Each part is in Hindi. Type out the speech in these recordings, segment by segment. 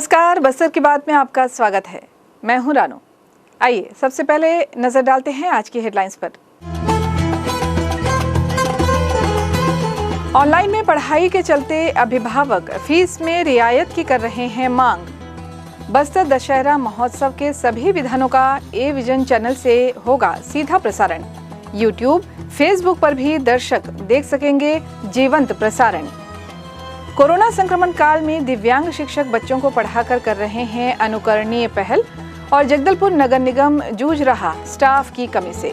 नमस्कार, बस्तर की बात में आपका स्वागत है। मैं हूं रानू। आइए सबसे पहले नजर डालते हैं आज की हेडलाइंस पर। ऑनलाइन में पढ़ाई के चलते अभिभावक फीस में रियायत की कर रहे हैं मांग। बस्तर दशहरा महोत्सव के सभी विधानों का ए विजन चैनल से होगा सीधा प्रसारण। यूट्यूब, फेसबुक पर भी दर्शक देख सकेंगे जीवंत प्रसारण। कोरोना संक्रमण काल में दिव्यांग शिक्षक बच्चों को पढ़ाकर कर रहे हैं अनुकरणीय पहल और जगदलपुर नगर निगम जूझ रहा स्टाफ की कमी से।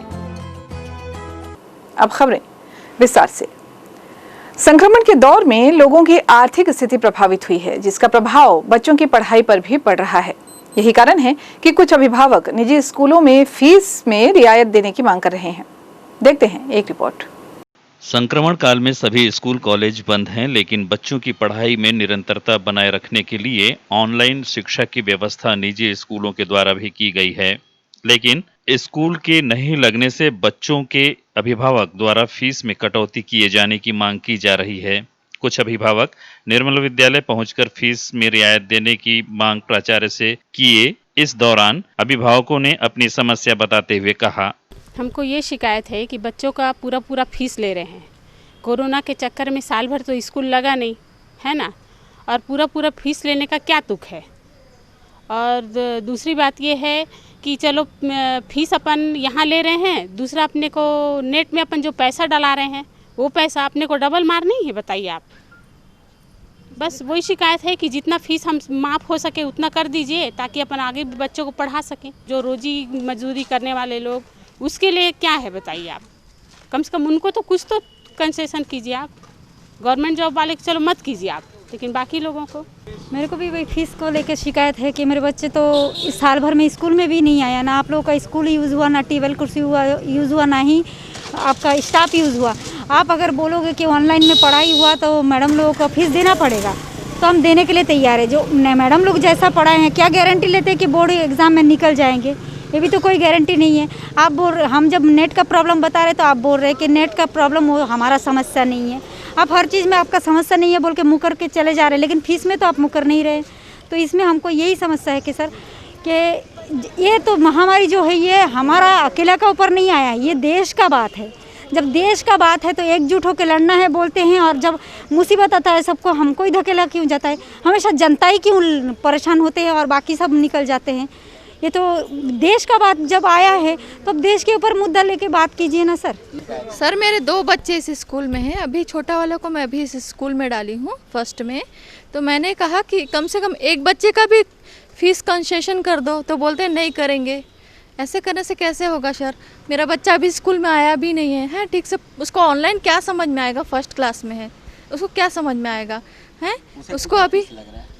अब खबरें विस्तार से। संक्रमण के दौर में लोगों की आर्थिक स्थिति प्रभावित हुई है, जिसका प्रभाव बच्चों की पढ़ाई पर भी पड़ रहा है। यही कारण है कि कुछ अभिभावक निजी स्कूलों में फीस में रियायत देने की मांग कर रहे हैं। देखते हैं एक रिपोर्ट। संक्रमण काल में सभी स्कूल कॉलेज बंद हैं, लेकिन बच्चों की पढ़ाई में निरंतरता बनाए रखने के लिए ऑनलाइन शिक्षा की व्यवस्था निजी स्कूलों के द्वारा भी की गई है। लेकिन स्कूल के नहीं लगने से बच्चों के अभिभावक द्वारा फीस में कटौती किए जाने की मांग की जा रही है। कुछ अभिभावक निर्मल विद्यालय पहुंचकर फीस में रियायत देने की मांग प्राचार्य से किए। इस दौरान अभिभावकों ने अपनी समस्या बताते हुए कहा, हमको ये शिकायत है कि बच्चों का पूरा फीस ले रहे हैं। कोरोना के चक्कर में साल भर तो स्कूल लगा नहीं है ना, और पूरा फीस लेने का क्या तुक है। और दूसरी बात ये है कि चलो फीस अपन यहाँ ले रहे हैं, दूसरा अपने को नेट में अपन जो पैसा डला रहे हैं वो पैसा अपने को डबल मार नहीं है। बताइए आप। बस वही शिकायत है कि जितना फीस हम माफ़ हो सके उतना कर दीजिए, ताकि अपन आगे भी बच्चों को पढ़ा सकें। जो रोजी मजदूरी करने वाले लोग, उसके लिए क्या है बताइए आप। कम से कम उनको तो कुछ तो कंसेशन कीजिए आप। गवर्नमेंट जॉब वाले चलो मत कीजिए आप, लेकिन बाकी लोगों को। मेरे को भी वही फीस को लेकर शिकायत है कि मेरे बच्चे तो इस साल भर में स्कूल में भी नहीं आया। ना आप लोगों का स्कूल यूज़ हुआ, ना टेबल कुर्सी यूज़ हुआ, ना ही आपका स्टाफ यूज़ हुआ। आप अगर बोलोगे कि ऑनलाइन में पढ़ाई हुआ तो मैडम लोगों को फीस देना पड़ेगा, तो हम देने के लिए तैयार है। जो मैडम लोग जैसा पढ़ाए हैं, क्या गारंटी लेते हैं कि बोर्ड एग्ज़ाम में निकल जाएंगे? ये भी तो कोई गारंटी नहीं है। आप हम जब नेट का प्रॉब्लम बता रहे तो आप बोल रहे हैं कि नेट का प्रॉब्लम वो हमारा समस्या नहीं है। आप हर चीज़ में आपका समस्या नहीं है बोल के मुँह करके चले जा रहे हैं, लेकिन फीस में तो आप मुँह कर नहीं रहे। तो इसमें हमको यही समस्या है कि सर कि ये तो महामारी जो है ये हमारा अकेला का ऊपर नहीं आया, ये देश का बात है। जब देश का बात है तो एकजुट होकर लड़ना है बोलते हैं, और जब मुसीबत आता है सबको हमको ही धकेला क्यों जाता है? हमेशा जनता ही क्यों परेशान होते हैं और बाकी सब निकल जाते हैं? ये तो देश का बात जब आया है तो अब देश के ऊपर मुद्दा लेके बात कीजिए ना सर। सर मेरे 2 बच्चे इस स्कूल में हैं। अभी छोटा वाले को मैं अभी इस स्कूल में डाली हूँ फर्स्ट में। तो मैंने कहा कि कम से कम एक बच्चे का भी फीस कंसेशन कर दो, तो बोलते हैं नहीं करेंगे। ऐसे करने से कैसे होगा सर? मेरा बच्चा अभी स्कूल में आया भी नहीं है ठीक से। उसको ऑनलाइन क्या समझ में आएगा? फर्स्ट क्लास में है, उसको क्या समझ में आएगा हैं? उसको अभी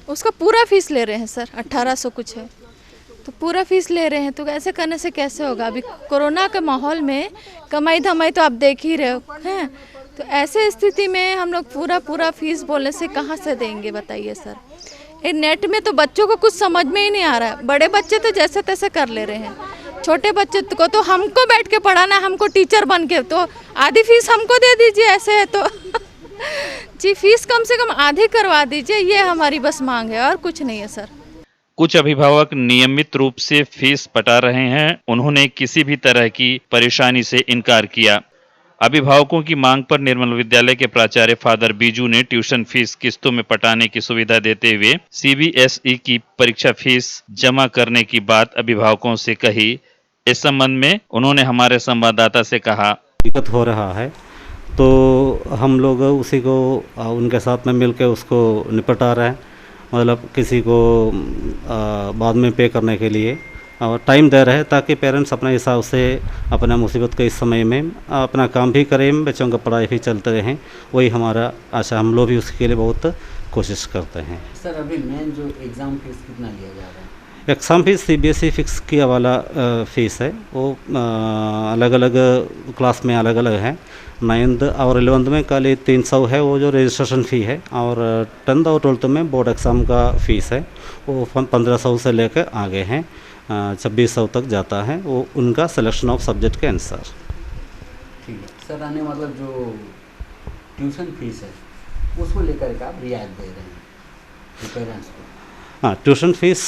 उसका पूरा फीस ले रहे हैं सर, 1800 कुछ है, तो पूरा फीस ले रहे हैं। तो ऐसे करने से कैसे होगा? अभी कोरोना के माहौल में कमाई धमाई तो आप देख ही रहे हो हैं। तो ऐसे स्थिति में हम लोग पूरा फीस बोलने से कहाँ से देंगे बताइए सर? ये नेट में तो बच्चों को कुछ समझ में ही नहीं आ रहा है। बड़े बच्चे तो जैसे तैसे कर ले रहे हैं, छोटे बच्चे को तो हमको बैठ के पढ़ाना, हमको टीचर बन के, तो आधी फीस हमको दे दीजिए। ऐसे है तो जी फीस कम से कम आधी करवा दीजिए, ये हमारी बस मांग है और कुछ नहीं है सर। कुछ अभिभावक नियमित रूप से फीस पटा रहे हैं। उन्होंने किसी भी तरह की परेशानी से इनकार किया। अभिभावकों की मांग पर निर्मल विद्यालय के प्राचार्य फादर बीजू ने ट्यूशन फीस किस्तों में पटाने की सुविधा देते हुए CBSE की परीक्षा फीस जमा करने की बात अभिभावकों से कही। इस संबंध में उन्होंने हमारे संवाददाता से कहा, दिक्कत हो रहा है तो हम लोग उसी को उनके साथ में मिलकर उसको निपटा रहे हैं। मतलब किसी को बाद में पे करने के लिए और टाइम दे रहे हैं, ताकि पेरेंट्स अपने हिसाब से अपना मुसीबत के इस समय में अपना काम भी करें, बच्चों का पढ़ाई भी चलते रहें। वही हमारा आशा, हम लोग भी उसके लिए बहुत कोशिश करते हैं। सर अभी मेन जो एग्ज़ाम फीस कितना लिया जा रहा है? एग्ज़ाम फीस CBSE फिक्स किया वाला फ़ीस है। वो अलग अलग क्लास में अलग अलग है। 9th और 11th में खाली 300 है वो जो रजिस्ट्रेशन फ़ी है, और 10th और 12th में बोर्ड एग्ज़ाम का फ़ीस है वो 1500 से लेकर आगे हैं 2600 तक जाता है। वो उनका सिलेक्शन ऑफ सब्जेक्ट के अनुसार। ठीक है सर। आने मतलब जो ट्यूशन फीस है उसको लेकर के आप रियायत दे रहे हैं पेरेंट्स को? हाँ, ट्यूशन फीस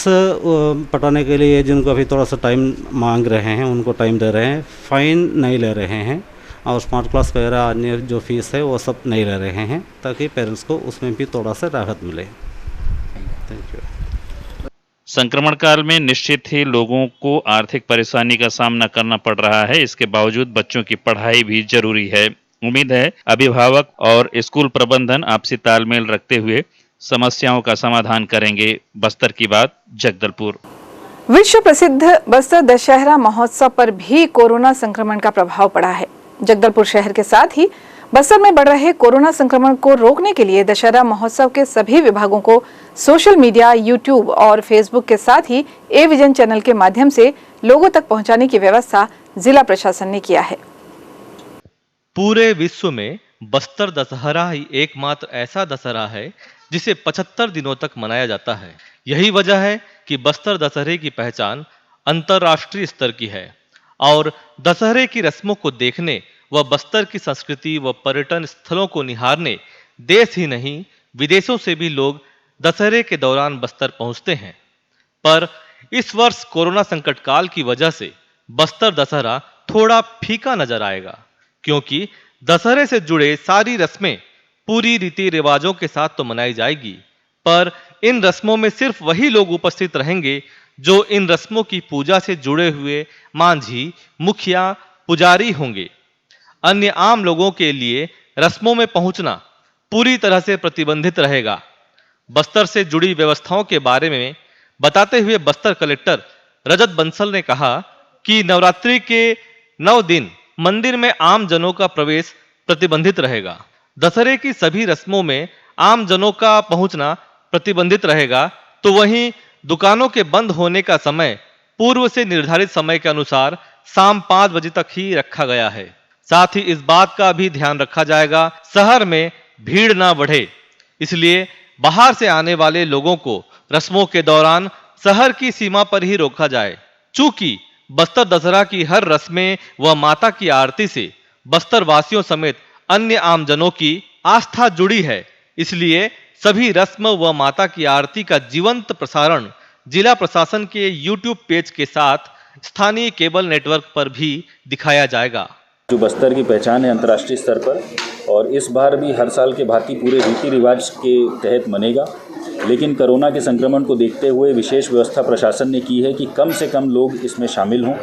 पटाने के लिए जिनको अभी थोड़ा सा टाइम मांग रहे हैं उनको टाइम दे रहे हैं, फ़ाइन नहीं ले रहे हैं और स्मार्ट क्लास वगैरह अन्य जो फीस है वो सब नहीं ले रहे हैं ताकि पेरेंट्स को उसमें भी थोड़ा सा राहत मिले। Thank you. संक्रमण काल में निश्चित ही लोगों को आर्थिक परेशानी का सामना करना पड़ रहा है। इसके बावजूद बच्चों की पढ़ाई भी जरूरी है। उम्मीद है अभिभावक और स्कूल प्रबंधन आपसी तालमेल रखते हुए समस्याओं का समाधान करेंगे। बस्तर की बात, जगदलपुर। विश्व प्रसिद्ध बस्तर दशहरा महोत्सव पर भी कोरोना संक्रमण का प्रभाव पड़ा है। जगदलपुर शहर के साथ ही बस्तर में बढ़ रहे कोरोना संक्रमण को रोकने के लिए दशहरा महोत्सव के सभी विभागों को सोशल मीडिया, यूट्यूब और फेसबुक के साथ ही ए विजन चैनल के माध्यम से लोगों तक पहुंचाने की व्यवस्था जिला प्रशासन ने किया है। पूरे विश्व में बस्तर दशहरा ही एकमात्र ऐसा दशहरा है जिसे 75 दिनों तक मनाया जाता है। यही वजह है कि बस्तर दशहरे की पहचान अंतर्राष्ट्रीय स्तर की है और दशहरे की रस्मों को देखने व बस्तर की संस्कृति व पर्यटन स्थलों को निहारने देश ही नहीं विदेशों से भी लोग दशहरे के दौरान बस्तर पहुंचते हैं। पर इस वर्ष कोरोना संकट काल की वजह से बस्तर दशहरा थोड़ा फीका नजर आएगा, क्योंकि दशहरे से जुड़े सारी रस्में पूरी रीति रिवाजों के साथ तो मनाई जाएगी, पर इन रस्मों में सिर्फ वही लोग उपस्थित रहेंगे जो इन रस्मों की पूजा से जुड़े हुए मांझी, मुखिया, पुजारी होंगे। अन्य आम लोगों के लिए रस्मों में पहुंचना पूरी तरह से प्रतिबंधित रहेगा। बस्तर से जुड़ी व्यवस्थाओं के बारे में बताते हुए बस्तर कलेक्टर रजत बंसल ने कहा कि नवरात्रि के 9 दिन मंदिर में आम जनों का प्रवेश प्रतिबंधित रहेगा। दशहरे की सभी रस्मों में आम जनों का पहुंचना प्रतिबंधित रहेगा, तो वहीं दुकानों के बंद होने का समय पूर्व से निर्धारित समय के अनुसार शाम 5 बजे तक ही रखा गया है। साथ ही इस बात का भी ध्यान रखा जाएगा शहर में भीड़ ना बढ़े, इसलिए बाहर से आने वाले लोगों को रस्मों के दौरान शहर की सीमा पर ही रोका जाए। चूंकि बस्तर दशहरा की हर रस्में व माता की आरती से बस्तर वासियों समेत अन्य आमजनों की आस्था जुड़ी है, इसलिए सभी रस्म व माता की आरती का जीवंत प्रसारण जिला प्रशासन के YouTube पेज के साथ स्थानीय केबल नेटवर्क पर भी दिखाया जाएगा। जो बस्तर की पहचान है अंतर्राष्ट्रीय स्तर पर, और इस बार भी हर साल के भांति पूरे रीति रिवाज के तहत मनेगा, लेकिन कोरोना के संक्रमण को देखते हुए विशेष व्यवस्था प्रशासन ने की है कि कम से कम लोग इसमें शामिल हों।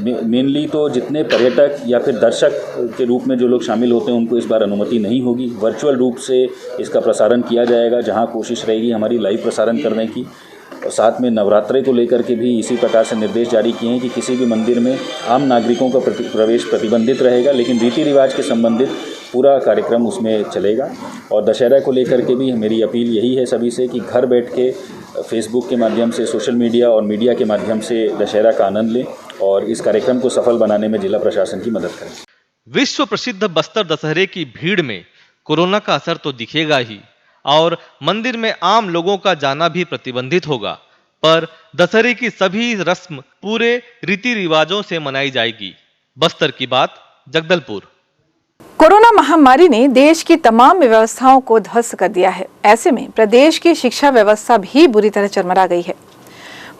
मेनली तो जितने पर्यटक या फिर दर्शक के रूप में जो लोग शामिल होते हैं उनको इस बार अनुमति नहीं होगी। वर्चुअल रूप से इसका प्रसारण किया जाएगा, जहां कोशिश रहेगी हमारी लाइव प्रसारण करने की। और साथ में नवरात्रि को लेकर के भी इसी प्रकार से निर्देश जारी किए हैं कि किसी भी मंदिर में आम नागरिकों का प्रवेश प्रतिबंधित रहेगा, लेकिन रीति रिवाज के संबंधित पूरा कार्यक्रम उसमें चलेगा। और दशहरा को लेकर के भी मेरी अपील यही है सभी से कि घर बैठ के फेसबुक के माध्यम से, सोशल मीडिया और मीडिया के माध्यम से दशहरा का आनंद लें और इस कार्यक्रम को सफल बनाने में जिला प्रशासन की मदद करें। विश्व प्रसिद्ध बस्तर दशहरे की भीड़ में कोरोना का असर तो दिखेगा ही और मंदिर में आम लोगों का जाना भी प्रतिबंधित होगा, पर दशहरे की सभी रस्म पूरे रीति रिवाजों से मनाई जाएगी। बस्तर की बात, जगदलपुर। कोरोना महामारी ने देश की तमाम व्यवस्थाओं को ध्वस्त कर दिया है। ऐसे में प्रदेश की शिक्षा व्यवस्था भी बुरी तरह चरमरा गई है।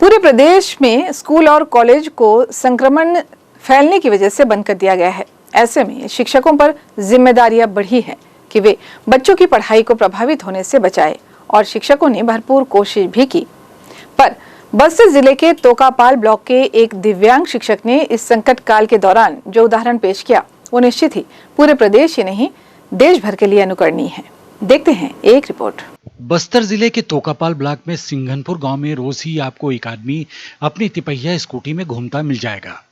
पूरे प्रदेश में स्कूल और कॉलेज को संक्रमण फैलने की वजह से बंद कर दिया गया है। ऐसे में शिक्षकों पर जिम्मेदारियां बढ़ी हैं कि वे बच्चों की पढ़ाई को प्रभावित होने से बचाए, और शिक्षकों ने भरपूर कोशिश भी की। पर बस्तर जिले के तोकापाल ब्लॉक के एक दिव्यांग शिक्षक ने इस संकट काल के दौरान जो उदाहरण पेश किया वो निश्चित ही पूरे प्रदेश ही नहीं देश भर के लिए अनुकरणीय है। देखते हैं एक रिपोर्ट। बस्तर जिले के तोकापाल ब्लॉक में सिंघनपुर गांव में रोज ही आपको एक आदमी अपनी तिपहिया स्कूटी में घूमता मिल जाएगा।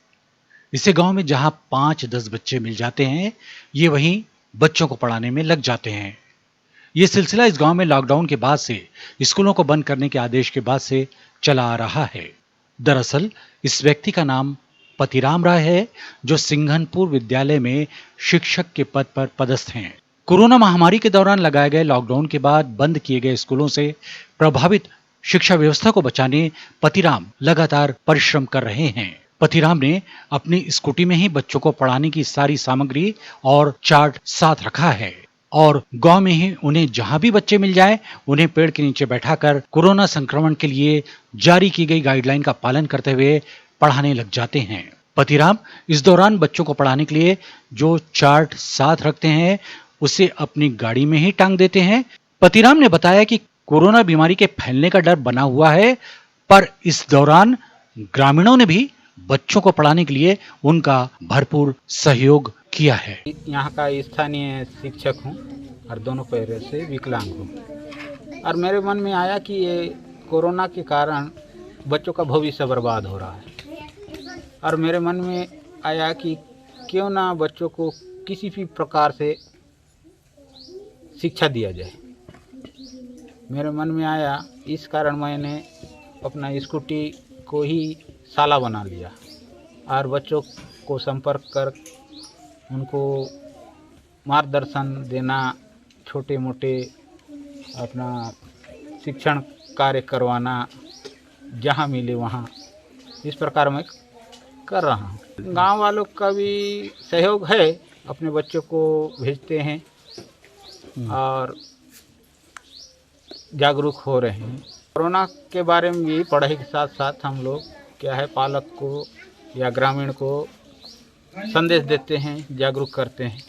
इसे गांव में जहां 5-10 बच्चे मिल जाते हैं, ये वहीं बच्चों को पढ़ाने में लग जाते हैं। ये सिलसिला इस गांव में लॉकडाउन के बाद से, स्कूलों को बंद करने के आदेश के बाद से चला आ रहा है। दरअसल इस व्यक्ति का नाम पतिराम राय है, जो सिंघनपुर विद्यालय में शिक्षक के पद पर पदस्थ हैं। कोरोना महामारी के दौरान लगाए गए लॉकडाउन के बाद बंद किए गए स्कूलों से प्रभावित शिक्षा व्यवस्था को बचाने पतिराम लगातार परिश्रम कर रहे हैं। पतिराम ने अपनी स्कूटी में ही बच्चों को पढ़ाने की सारी सामग्री और चार्ट साथ रखा है। और गांव में ही उन्हें जहां भी बच्चे मिल जाए उन्हें पेड़ के नीचे बैठाकर कोरोना संक्रमण के लिए जारी की गई गाइडलाइन का पालन करते हुए पढ़ाने लग जाते हैं। पतिराम इस दौरान बच्चों को पढ़ाने के लिए जो चार्ट साथ रखते हैं उसे अपनी गाड़ी में ही टांग देते हैं। पतिराम ने बताया कि कोरोना बीमारी के फैलने का डर बना हुआ है, पर इस दौरान ग्रामीणों ने भी बच्चों को पढ़ाने के लिए उनका भरपूर सहयोग किया है। यहाँ का स्थानीय शिक्षक हूँ और दोनों पैरों से विकलांग हूँ और मेरे मन में आया कि ये कोरोना के कारण बच्चों का भविष्य बर्बाद हो रहा है और मेरे मन में आया कि क्यों ना बच्चों को किसी भी प्रकार से शिक्षा दिया जाए। मेरे मन में आया, इस कारण मैंने अपना स्कूटी को ही साला बना लिया और बच्चों को संपर्क कर उनको मार्गदर्शन देना, छोटे मोटे अपना शिक्षण कार्य करवाना, जहाँ मिले वहाँ, इस प्रकार मैं कर रहा हूँ। गांव वालों का भी सहयोग है, अपने बच्चों को भेजते हैं और जागरूक हो रहे हैं। कोरोना के बारे में भी पढ़ाई के साथ साथ हम लोग क्या है, पालक को या ग्रामीण को संदेश देते हैं, जागरूक करते हैं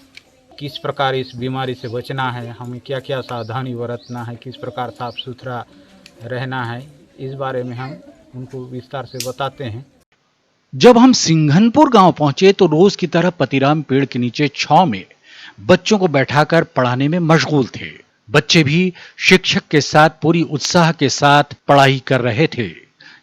किस प्रकार इस बीमारी से बचना है, हमें क्या क्या सावधानी बरतना है, किस प्रकार साफ सुथरा रहना है, इस बारे में हम उनको विस्तार से बताते हैं। जब हम सिंघनपुर गांव पहुंचे तो रोज की तरह पतिराम पेड़ के नीचे छांव में बच्चों को बैठाकर पढ़ाने में मशगूल थे। बच्चे भी शिक्षक के साथ पूरी उत्साह के साथ पढ़ाई कर रहे थे।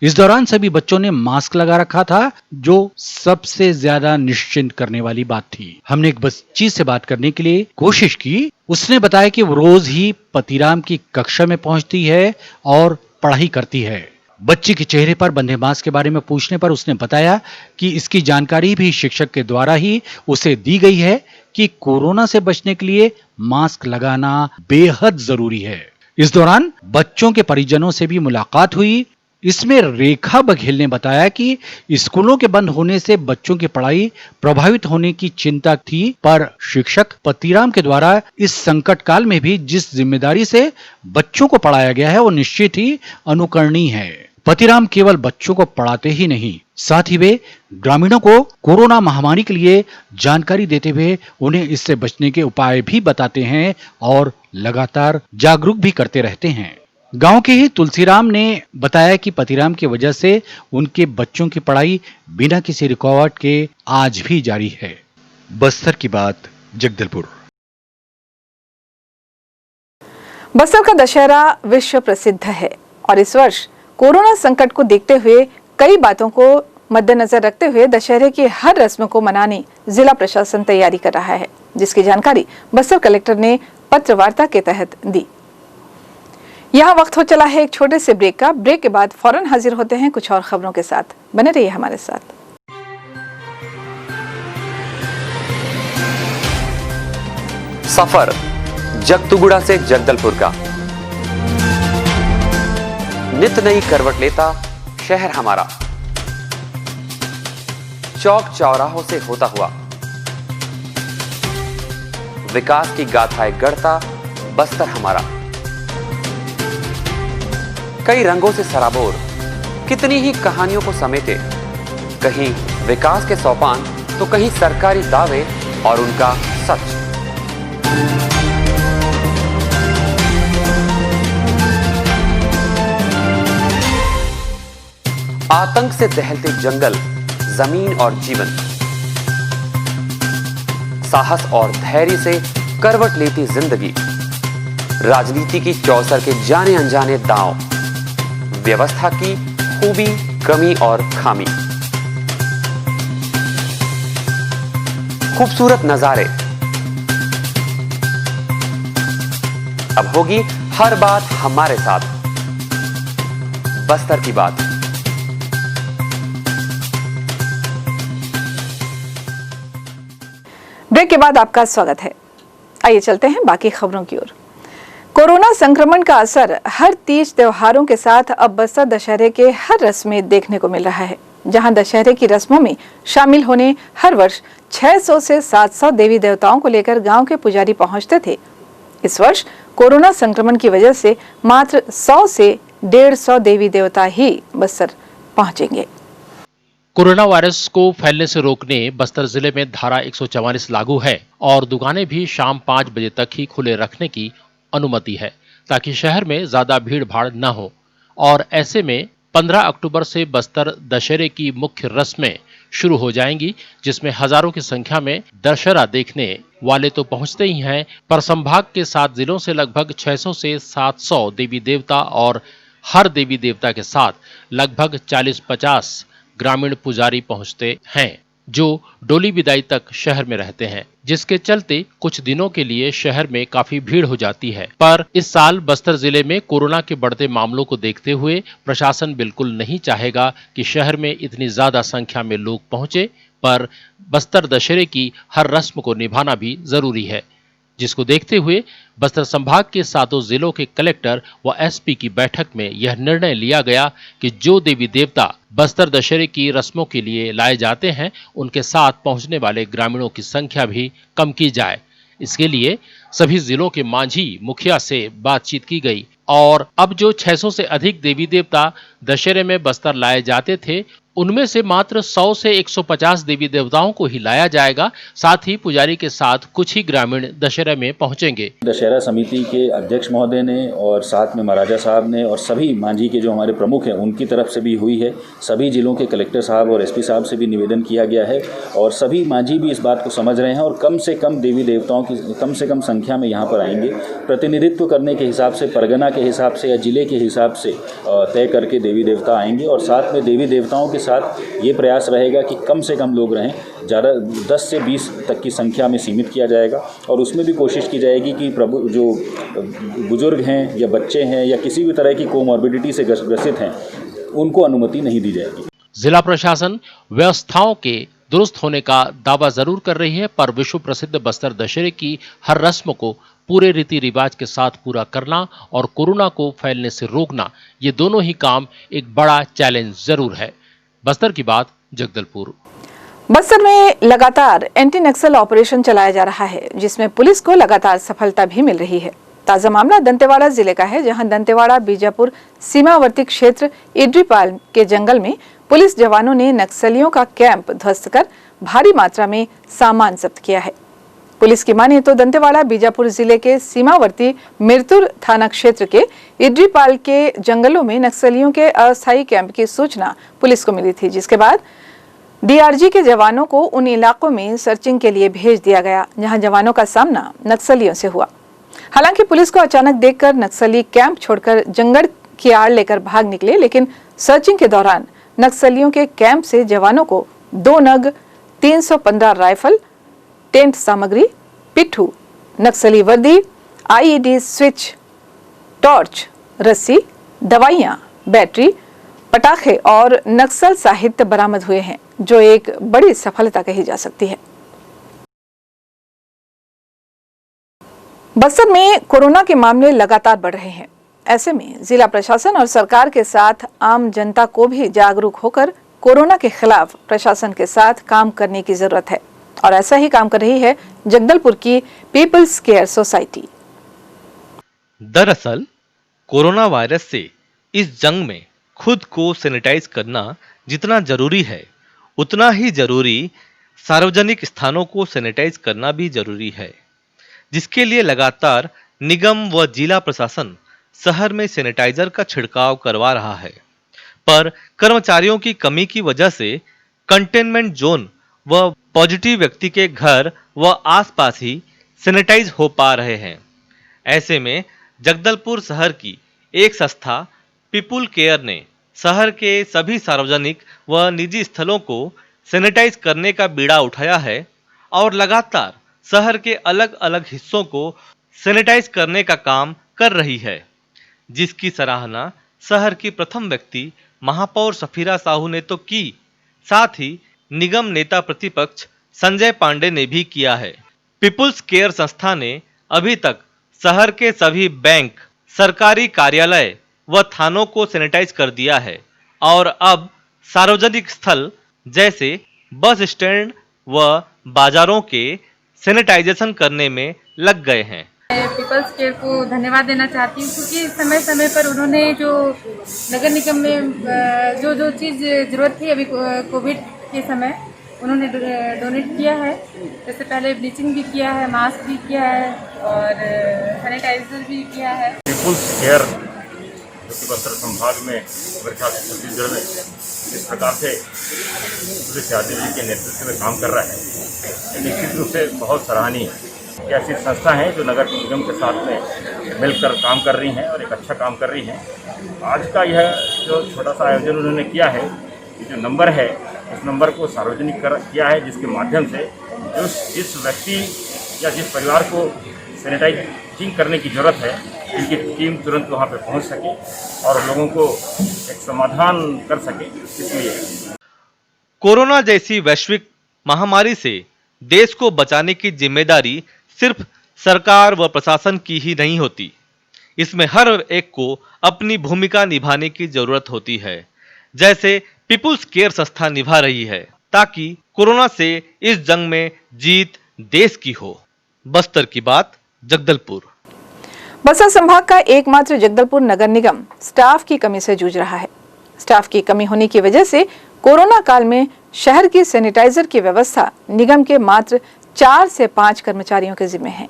इस दौरान सभी बच्चों ने मास्क लगा रखा था, जो सबसे ज्यादा निश्चिंत करने वाली बात थी। हमने एक बच्ची से बात करने के लिए कोशिश की। उसने बताया कि वो रोज ही पतिराम की कक्षा में पहुंचती है और पढ़ाई करती है। बच्ची के चेहरे पर बंधे मास्क के बारे में पूछने पर उसने बताया कि इसकी जानकारी भी शिक्षक के द्वारा ही उसे दी गई है कि कोरोना से बचने के लिए मास्क लगाना बेहद जरूरी है। इस दौरान बच्चों के परिजनों से भी मुलाकात हुई। इसमें रेखा बघेल ने बताया कि स्कूलों के बंद होने से बच्चों की पढ़ाई प्रभावित होने की चिंता थी, पर शिक्षक पतिराम के द्वारा इस संकट काल में भी जिस जिम्मेदारी से बच्चों को पढ़ाया गया है वो निश्चित ही अनुकरणीय है। पतिराम केवल बच्चों को पढ़ाते ही नहीं, साथ ही वे ग्रामीणों को कोरोना महामारी के लिए जानकारी देते हुए उन्हें इससे बचने के उपाय भी बताते हैं और लगातार जागरूक भी करते रहते हैं। गांव के ही तुलसीराम ने बताया कि पतिराम की वजह से उनके बच्चों की पढ़ाई बिना किसी रुकावट के आज भी जारी है। बस्तर की बात, जगदलपुर। बस्तर का दशहरा विश्व प्रसिद्ध है और इस वर्ष कोरोना संकट को देखते हुए कई बातों को मद्देनजर रखते हुए दशहरे की हर रस्म को मनाने जिला प्रशासन तैयारी कर रहा है, जिसकी जानकारी बस्तर कलेक्टर ने पत्र वार्ता के तहत दी। यहाँ वक्त हो चला है एक छोटे से ब्रेक का। ब्रेक के बाद फौरन हाजिर होते हैं कुछ और खबरों के साथ। बने रहिए हमारे साथ। सफर जगतुगुड़ा से जगदलपुर का, नित नई करवट लेता शहर हमारा, चौक चौराहों से होता हुआ विकास की गाथाएं गढ़ता बस्तर हमारा। कई रंगों से सराबोर कितनी ही कहानियों को समेटे, कहीं विकास के सोपान तो कहीं सरकारी दावे और उनका सच। आतंक से दहलते जंगल, जमीन और जीवन, साहस और धैर्य से करवट लेती जिंदगी, राजनीति की चौसर के जाने अनजाने दांव, व्यवस्था की खूबी, कमी और खामी, खूबसूरत नजारे। अब होगी हर बात हमारे साथ, बस्तर की बात। ब्रेक के बाद आपका स्वागत है। आइए चलते हैं बाकी खबरों की ओर। कोरोना संक्रमण का असर हर तीज त्योहारों के साथ अब बस्तर दशहरे के हर रस्म में देखने को मिल रहा है, जहां दशहरे की रस्मों में शामिल होने हर वर्ष 600 से 700 देवी देवताओं को लेकर गांव के पुजारी पहुंचते थे। इस वर्ष कोरोना संक्रमण की वजह से मात्र 100 से 150 देवी देवता ही बस्तर पहुंचेंगे। कोरोना वायरस को फैलने से रोकने बस्तर जिले में धारा 144 लागू है और दुकानें भी शाम 5 बजे तक ही खुले रखने की अनुमति है ताकि शहर में ज्यादा भीड़ भाड़ न हो। और ऐसे में 15 अक्टूबर से बस्तर दशहरे की मुख्य रस्में शुरू हो जाएंगी, जिसमें हजारों की संख्या में दशहरा देखने वाले तो पहुंचते ही हैं, पर संभाग के 7 जिलों से लगभग 600 से 700 देवी देवता और हर देवी देवता के साथ लगभग 40-50 ग्रामीण पुजारी पहुंचते हैं, जो डोली विदाई तक शहर में रहते हैं, जिसके चलते कुछ दिनों के लिए शहर में काफी भीड़ हो जाती है। पर इस साल बस्तर जिले में कोरोना के बढ़ते मामलों को देखते हुए प्रशासन बिल्कुल नहीं चाहेगा कि शहर में इतनी ज्यादा संख्या में लोग पहुंचे, पर बस्तर दशहरे की हर रस्म को निभाना भी जरूरी है, जिसको देखते हुए बस्तर संभाग के 7 जिलों के कलेक्टर व एसपी की बैठक में यह निर्णय लिया गया कि जो देवी देवता बस्तर दशहरे की रस्मों के लिए लाए जाते हैं, उनके साथ पहुंचने वाले ग्रामीणों की संख्या भी कम की जाए। इसके लिए सभी जिलों के मांझी मुखिया से बातचीत की गई और अब जो 600 से अधिक देवी देवता दशहरे में बस्तर लाए जाते थे, उनमें से मात्र 100 से 150 देवी देवताओं को ही लाया जाएगा। साथ ही पुजारी के साथ कुछ ही ग्रामीण दशहरे में पहुंचेंगे। दशहरा समिति के अध्यक्ष महोदय ने और साथ में महाराजा साहब ने और सभी मांझी के जो हमारे प्रमुख हैं उनकी तरफ से भी हुई है। सभी जिलों के कलेक्टर साहब और एसपी साहब से भी निवेदन किया गया है और सभी मांझी भी इस बात को समझ रहे हैं और कम से कम देवी देवताओं की कम से कम संख्या में यहाँ पर आएंगे। प्रतिनिधित्व करने के हिसाब से, परगना के हिसाब से या जिले के हिसाब से तय करके देवी देवता आएंगे और साथ में देवी देवताओं के साथ ये प्रयास रहेगा कि कम से कम लोग रहें, ज़्यादा 10 से 20 तक की संख्या में सीमित किया जाएगा और उसमें भी कोशिश की जाएगी कि प्रभु जो बुजुर्ग हैं या बच्चे हैं या किसी भी तरह की कोमॉर्बिडिटी से ग्रसित हैं, उनको अनुमति नहीं दी जाएगी। जिला प्रशासन व्यवस्थाओं के दुरुस्त होने का दावा जरूर कर रही है, पर विश्व प्रसिद्ध बस्तर दशहरे की हर रस्म को पूरे रीति रिवाज के साथ पूरा करना और कोरोना को फैलने से रोकना, ये दोनों ही काम एक बड़ा चैलेंज जरूर है। बस्तर की बात, जगदलपुर। बस्तर में लगातार एंटी नक्सल ऑपरेशन चलाया जा रहा है, जिसमें पुलिस को लगातार सफलता भी मिल रही है। ताजा मामला दंतेवाड़ा जिले का है, जहां दंतेवाड़ा बीजापुर सीमावर्ती क्षेत्र इड्रीपाल के जंगल में पुलिस जवानों ने नक्सलियों का कैंप ध्वस्त कर भारी मात्रा में सामान जब्त किया है। पुलिस की माने तो दंतेवाड़ा बीजापुर जिले के सीमावर्ती मिरतुर थाना क्षेत्र के इड्रीपाल के जंगलों में नक्सलियों के अस्थायी कैंप की सूचना पुलिस को मिली थी, जिसके बाद डीआरजी के जवानों को उन इलाकों में सर्चिंग के लिए भेज दिया गया, जहां जवानों का सामना नक्सलियों से हुआ। हालांकि पुलिस को अचानक देखकर नक्सली कैंप छोड़कर जंगल की आड़ लेकर भाग निकले, लेकिन सर्चिंग के दौरान नक्सलियों के कैंप से जवानों को 2 नग 315 राइफल, टेंट सामग्री, पिट्ठू, नक्सली वर्दी, आईईडी स्विच, टॉर्च, रस्सी, दवाइयां, बैटरी, पटाखे और नक्सल साहित्य बरामद हुए हैं, जो एक बड़ी सफलता कही जा सकती है। बस्तर में कोरोना के मामले लगातार बढ़ रहे हैं। ऐसे में जिला प्रशासन और सरकार के साथ आम जनता को भी जागरूक होकर कोरोना के खिलाफ प्रशासन के साथ काम करने की जरूरत है, और ऐसा ही काम कर रही है जगदलपुर की पीपल्स केयर सोसाइटी। दरअसल कोरोना वायरस से इस जंग में खुद को सैनिटाइज करना जितना जरूरी है, उतना ही जरूरी सार्वजनिक स्थानों को सैनिटाइज करना भी जरूरी है, जिसके लिए लगातार निगम व जिला प्रशासन शहर में सैनिटाइजर का छिड़काव करवा रहा है। पर कर्मचारियों की कमी की वजह से कंटेनमेंट जोन व पॉजिटिव व्यक्ति के घर व आसपास ही सैनिटाइज हो पा रहे हैं। ऐसे में जगदलपुर शहर की एक संस्था पीपल केयर ने शहर के सभी सार्वजनिक व निजी स्थलों को सैनिटाइज करने का बीड़ा उठाया है और लगातार शहर के अलग अलग हिस्सों को सैनिटाइज करने का काम कर रही है, जिसकी सराहना शहर की प्रथम व्यक्ति महापौर सफीरा साहू ने तो की, साथ ही निगम नेता प्रतिपक्ष संजय पांडे ने भी किया है। पीपल्स केयर संस्था ने अभी तक शहर के सभी बैंक, सरकारी कार्यालय व थानों को सैनिटाइज कर दिया है और अब सार्वजनिक स्थल जैसे बस स्टैंड व बाजारों के सैनिटाइजेशन करने में लग गए हैं। पीपल्स केयर को धन्यवाद देना चाहती हूँ, क्योंकि समय समय पर उन्होंने जो नगर निगम में जो जो चीज़ ज़रूरत थी अभी कोविड के समय उन्होंने डोनेट किया है। जैसे पहले ब्लीचिंग भी किया है, मास्क भी किया है और सैनिटाइजर भी किया है। पीपल्स केयर जो कि बस्तर संभाग में मेरे ख्याल से छत्तीसगढ़ में इस प्रकार से पुलिस यादव जी के नेतृत्व में काम कर रहा है, ये निश्चित रूप से बहुत सराहनीय है। ऐसी संस्था हैं जो नगर निगम के साथ में मिलकर काम कर रही हैं और एक अच्छा काम कर रही हैं। आज का यह जो छोटा सा आयोजन उन्होंने किया है, ये जो नंबर है उस नंबर को सार्वजनिक किया है, जिसके माध्यम से जिस व्यक्ति या जिस परिवार को सैनिटाइजिंग करने की ज़रूरत है, इनकी टीम तुरंत वहाँ पे पहुँच सके और लोगों को एक समाधान कर सके। इसलिए कोरोना जैसी वैश्विक महामारी से देश को बचाने की जिम्मेदारी सिर्फ सरकार व प्रशासन की ही नहीं होती, इसमें हर एक को अपनी भूमिका निभाने की जरूरत होती है, जैसे पीपुल्स केयर संस्था निभा रही है, ताकि कोरोना से इस जंग में जीत देश की हो। बस्तर की बात, जगदलपुर। बस्तर संभाग का एकमात्र जगदलपुर नगर निगम स्टाफ की कमी से जूझ रहा है। स्टाफ की कमी होने की वजह से कोरोना काल में शहर की सैनिटाइजर की व्यवस्था निगम के मात्र 4 से 5 कर्मचारियों के जिम्मे है।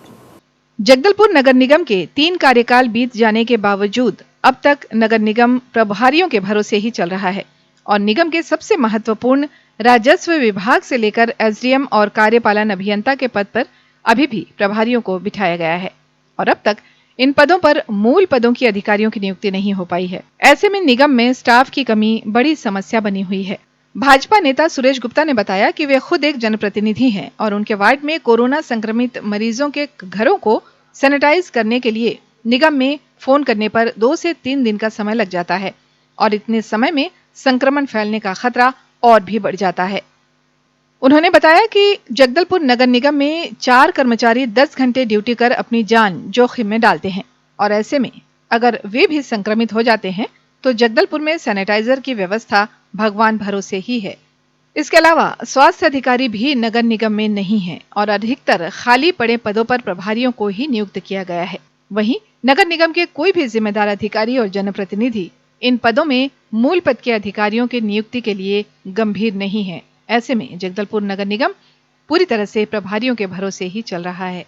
जगदलपुर नगर निगम के 3 कार्यकाल बीत जाने के बावजूद अब तक नगर निगम प्रभारियों के भरोसे ही चल रहा है और निगम के सबसे महत्वपूर्ण राजस्व विभाग से लेकर एसडीएम और कार्यपालन अभियंता के पद पर अभी भी प्रभारियों को बिठाया गया है और अब तक इन पदों पर मूल पदों की अधिकारियों की नियुक्ति नहीं हो पाई है। ऐसे में निगम में स्टाफ की कमी बड़ी समस्या बनी हुई है। भाजपा नेता सुरेश गुप्ता ने बताया कि वे खुद एक जनप्रतिनिधि हैं और उनके वार्ड में कोरोना संक्रमित मरीजों के घरों को सैनिटाइज करने के लिए निगम में फोन करने पर 2 से 3 दिन का समय लग जाता है और इतने समय में संक्रमण फैलने का खतरा और भी बढ़ जाता है। उन्होंने बताया कि जगदलपुर नगर निगम में 4 कर्मचारी 10 घंटे ड्यूटी कर अपनी जान जोखिम में डालते हैं और ऐसे में अगर वे भी संक्रमित हो जाते हैं तो जगदलपुर में सैनिटाइजर की व्यवस्था भगवान भरोसे ही है। इसके अलावा स्वास्थ्य अधिकारी भी नगर निगम में नहीं है और अधिकतर खाली पड़े पदों पर प्रभारियों को ही नियुक्त किया गया है। वहीं नगर निगम के कोई भी जिम्मेदार अधिकारी और जनप्रतिनिधि इन पदों में मूल पद के अधिकारियों की नियुक्ति के लिए गंभीर नहीं है। ऐसे में जगदलपुर नगर निगम पूरी तरह से प्रभारियों के भरोसे ही चल रहा है।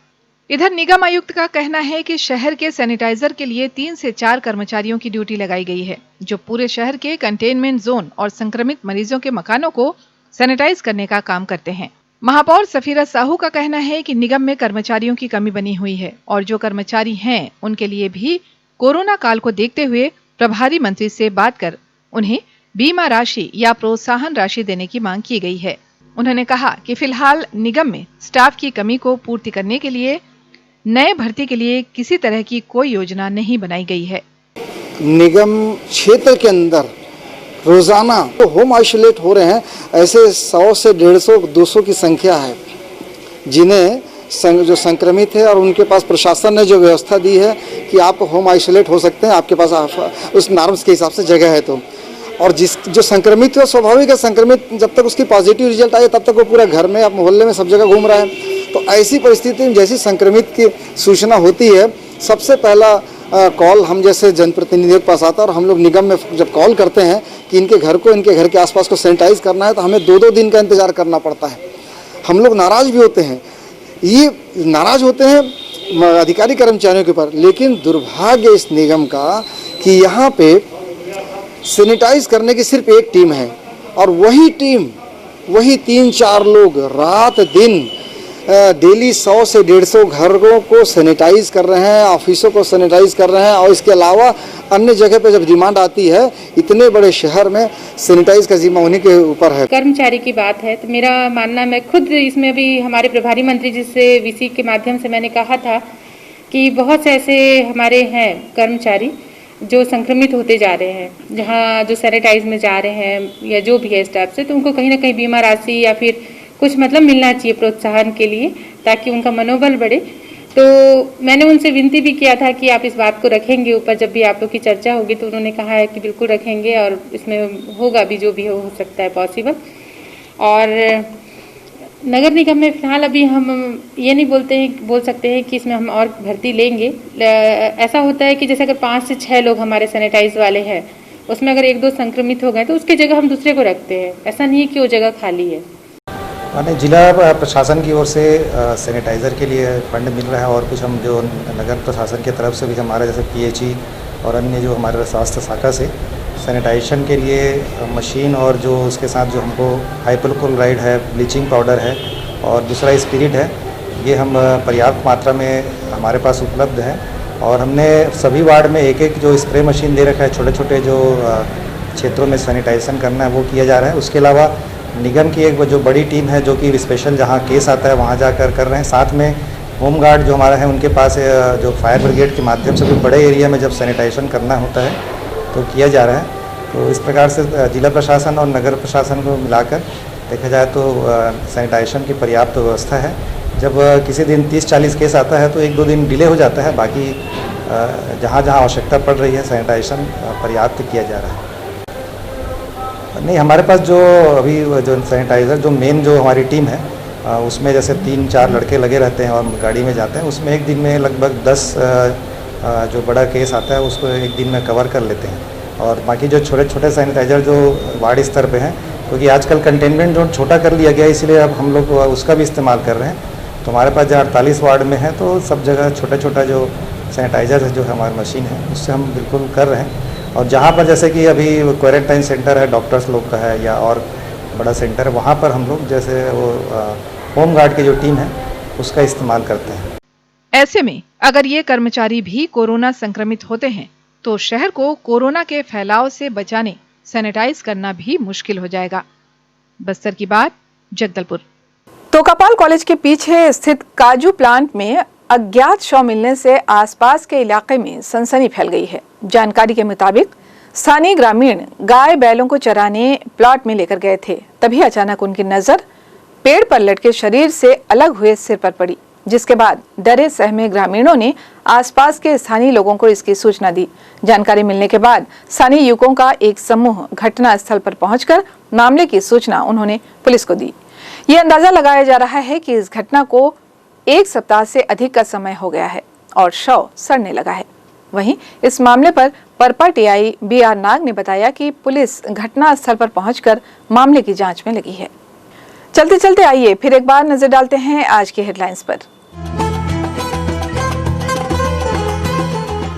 इधर निगम आयुक्त का कहना है कि शहर के सैनिटाइजर के लिए 3 से 4 कर्मचारियों की ड्यूटी लगाई गई है, जो पूरे शहर के कंटेनमेंट जोन और संक्रमित मरीजों के मकानों को सैनिटाइज करने का काम करते हैं। महापौर सफीरा साहू का कहना है कि निगम में कर्मचारियों की कमी बनी हुई है और जो कर्मचारी हैं उनके लिए भी कोरोना काल को देखते हुए प्रभारी मंत्री से बात कर उन्हें बीमा राशि या प्रोत्साहन राशि देने की मांग की गई है। उन्होंने कहा कि फिलहाल निगम में स्टाफ की कमी को पूर्ति करने के लिए नए भर्ती के लिए किसी तरह की कोई योजना नहीं बनाई गई है। निगम क्षेत्र के अंदर रोजाना होम आइसोलेट हो रहे हैं, ऐसे 100 से 150 200 की संख्या है जिन्हें जो संक्रमित है और उनके पास प्रशासन ने जो व्यवस्था दी है कि आप होम आइसोलेट हो सकते हैं, आपके पास उस नॉर्म्स के हिसाब से जगह है तो। और जो संक्रमित है स्वाभाविक है, संक्रमित जब तक उसकी पॉजिटिव रिजल्ट आए तब तक वो पूरा घर में, मोहल्ले में, सब जगह घूम रहा है। तो ऐसी परिस्थिति में जैसी संक्रमित की सूचना होती है, सबसे पहला कॉल हम जैसे जनप्रतिनिधियों के पास आता है और हम लोग निगम में जब कॉल करते हैं कि इनके घर को, इनके घर के आसपास को सैनिटाइज करना है, तो हमें 2-2 दिन का इंतजार करना पड़ता है। हम लोग नाराज भी होते हैं, ये नाराज होते हैं अधिकारी कर्मचारियों के ऊपर, लेकिन दुर्भाग्य इस निगम का कि यहाँ पे सैनिटाइज करने की सिर्फ एक टीम है और वही टीम, वही 3-4 लोग रात दिन डेली 100 से 150 घरों को सैनिटाइज कर रहे हैं, ऑफिसों को सैनिटाइज कर रहे हैं। और इसके अलावा अन्य जगह पे जब डिमांड आती है, इतने बड़े शहर में सैनिटाइज का जिम्मा उन्हीं के ऊपर है। कर्मचारी की बात है तो मेरा मानना, मैं खुद इसमें भी हमारे प्रभारी मंत्री जी से वीसी के माध्यम से मैंने कहा था कि बहुत से ऐसे हमारे हैं कर्मचारी जो संक्रमित होते जा रहे हैं, जहाँ जो सैनिटाइज में जा रहे हैं या जो भी है स्टाफ से, तो उनको कहीं ना कहीं बीमा राशि या फिर कुछ मतलब मिलना चाहिए प्रोत्साहन के लिए, ताकि उनका मनोबल बढ़े। तो मैंने उनसे विनती भी किया था कि आप इस बात को रखेंगे ऊपर, जब भी आप लोग की चर्चा होगी, तो उन्होंने कहा है कि बिल्कुल रखेंगे और इसमें होगा भी जो भी हो सकता है पॉसिबल। और नगर निगम में फिलहाल अभी हम ये नहीं बोल सकते हैं कि इसमें हम और भर्ती लेंगे। ऐसा होता है कि जैसे अगर 5 से 6 लोग हमारे सैनिटाइज वाले हैं, उसमें अगर 1-2 संक्रमित हो गए तो उसकी जगह हम दूसरे को रखते हैं। ऐसा नहीं है कि वो जगह खाली है। माने जिला प्रशासन की ओर से सैनिटाइज़र के लिए फंड मिल रहा है और कुछ हम जो नगर प्रशासन की तरफ से भी हमारे जैसे PHE और अन्य जो हमारे स्वास्थ्य शाखा से सैनिटाइजेशन के लिए मशीन और जो उसके साथ जो हमको हाइपोक्लोराइड है, ब्लीचिंग पाउडर है और दूसरा स्पिरिट है, ये हम पर्याप्त मात्रा में हमारे पास उपलब्ध है। और हमने सभी वार्ड में एक जो स्प्रे मशीन दे रखा है, छोटे छोटे जो क्षेत्रों में सैनिटाइजेशन करना है वो किया जा रहा है। उसके अलावा निगम की एक जो बड़ी टीम है जो कि स्पेशल जहाँ केस आता है वहाँ जाकर कर रहे हैं। साथ में होम गार्ड जो हमारा है उनके पास जो फायर ब्रिगेड के माध्यम से भी बड़े एरिया में जब सैनिटाइजेशन करना होता है तो किया जा रहा है। तो इस प्रकार से जिला प्रशासन और नगर प्रशासन को मिलाकर देखा जाए तो सैनिटाइजेशन की पर्याप्त व्यवस्था है। जब किसी दिन 30-40 केस आता है तो 1-2 दिन डिले हो जाता है, बाकी जहाँ जहाँ आवश्यकता पड़ रही है सैनिटाइजेशन पर्याप्त किया जा रहा है। नहीं, हमारे पास जो अभी जो सैनिटाइज़र जो मेन जो हमारी टीम है उसमें जैसे 3-4 लड़के लगे रहते हैं और गाड़ी में जाते हैं। उसमें एक दिन में लगभग 10 जो बड़ा केस आता है उसको एक दिन में कवर कर लेते हैं। और बाकी जो छोटे छोटे सैनिटाइज़र जो वार्ड स्तर पे हैं, क्योंकि आजकल कंटेनमेंट जोन छोटा कर लिया गया है इसलिए अब हम लोग उसका भी इस्तेमाल कर रहे हैं। तो हमारे पास जो 48 वार्ड में है तो सब जगह छोटा छोटा जो सैनिटाइज़र है जो हमारी मशीन है उससे हम बिल्कुल कर रहे हैं। और जहाँ पर जैसे कि अभी क्वारंटाइन सेंटर है, डॉक्टर्स लोग का है या और बड़ा सेंटर है, वहाँ पर हम लोग जैसे वो होम गार्ड की जो टीम है उसका इस्तेमाल करते हैं। ऐसे में अगर ये कर्मचारी भी कोरोना संक्रमित होते हैं तो शहर को कोरोना के फैलाव से बचाने सैनिटाइज करना भी मुश्किल हो जाएगा। बस्तर की बात, जगदलपुर। तोकापाल कॉलेज के पीछे स्थित काजू प्लांट में अज्ञात शव मिलने से आसपास के इलाके में सनसनी फैल गई है। जानकारी के मुताबिक स्थानीय ग्रामीण गाय बैलों को चराने प्लॉट में लेकर गए थे, तभी अचानक उनकी नजर पेड़ पर लटके शरीर से अलग हुए सिर पर पड़ी, जिसके बाद डरे सहमे ग्रामीणों ने आसपास के स्थानीय लोगों को इसकी सूचना दी। जानकारी मिलने के बाद स्थानीय युवकों का एक समूह घटना स्थल पर पहुंचकर मामले की सूचना उन्होंने पुलिस को दी। ये अंदाजा लगाया जा रहा है कि इस घटना को 1 सप्ताह से अधिक का समय हो गया है और शव सड़ने लगा है। वहीं इस मामले पर परपा टीआई BR नाग ने बताया कि पुलिस घटना स्थल पर पहुंचकर मामले की जांच में लगी है। चलते चलते आइए फिर एक बार नजर डालते हैं आज की हेडलाइंस पर।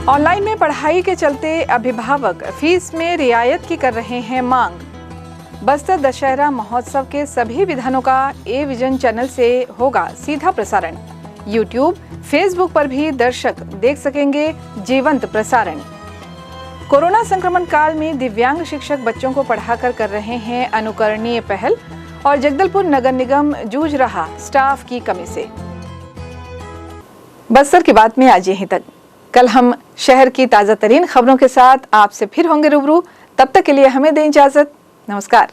ऑनलाइन में पढ़ाई के चलते अभिभावक फीस में रियायत की कर रहे हैं मांग। बस्तर दशहरा महोत्सव के सभी विधानों का A-Vision चैनल से होगा सीधा प्रसारण। YouTube, Facebook पर भी दर्शक देख सकेंगे जीवंत प्रसारण। कोरोना संक्रमण काल में दिव्यांग शिक्षक बच्चों को पढ़ाकर कर रहे हैं अनुकरणीय पहल और जगदलपुर नगर निगम जूझ रहा स्टाफ की कमी से। बस्तर की बात में आज यहीं तक। कल हम शहर की ताजा तरीन खबरों के साथ आपसे फिर होंगे रूबरू। तब तक के लिए हमें दें इजाजत। नमस्कार।